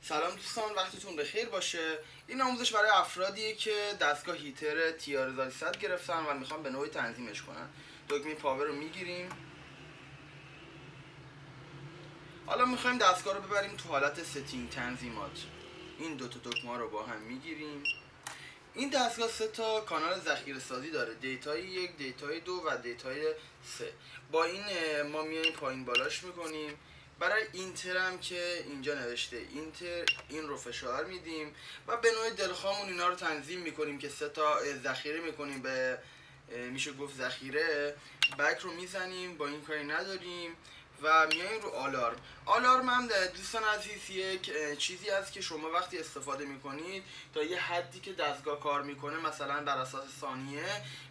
سلام دوستان، وقتتون بخیر باشه. این آموزش برای افرادیه که دستگاه هیتر TR1100 گرفتن و میخوان به نوعی تنظیمش کنن. دکمه پاور رو میگیریم. حالا میخوایم دستگاه رو ببریم تو حالت ستینگ تنظیمات. این دوتا دکمه رو با هم میگیریم. این دستگاه 3 تا کانال ذخیره سازی داره، دیتای 1، دیتای 2 و دیتای 3. با این ما میایم پایین بالاش میکنیم. برای اینتر هم که اینجا نوشته اینتر، این رو فشار میدیم و به نوع دلخواهمون اینا رو تنظیم میکنیم که 3 تا ذخیره میکنیم به میشه گفت ذخیره. بک رو میزنیم، با این کاری نداریم و میایم رو آلارم هم دوستان عزیز یک چیزی است که شما وقتی استفاده میکنید تا یه حدی که دستگاه کار میکنه، مثلا بر اساس ثانیه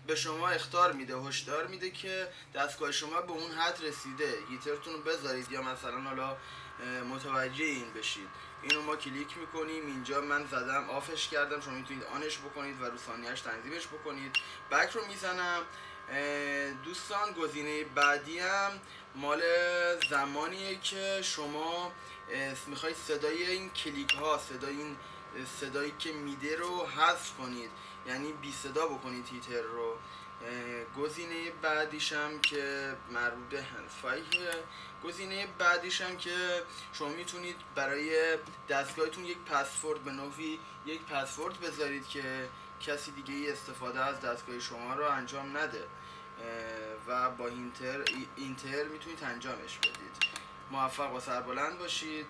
به شما اخطار میده، هشدار میده که دستگاه شما به اون حد رسیده، هیترتون رو بذارید یا مثلا حالا متوجه این بشید. اینو ما کلیک میکنیم، اینجا من زدم آفش کردم، شما میتونید آنش بکنید و رو ثانیه‌اش تنظیمش بکنید. بک رو میزنم. دوستان گزینه بعدی هم مال زمانیه که شما میخواید صدای این کلیک ها، صدایی که میده رو حذف کنید، یعنی بی صدا بکنید هیتر رو. گزینه بعدیش هم که مربوط به هندفایه، گزینه بعدیش هم که شما میتونید برای دستگاهتون یک پسورد، به نوعی یک پسورد بذارید که کسی دیگه ای استفاده از دستگاه شما رو انجام نده و با اینتر میتونید انجامش بدید. موفق و سربلند باشید.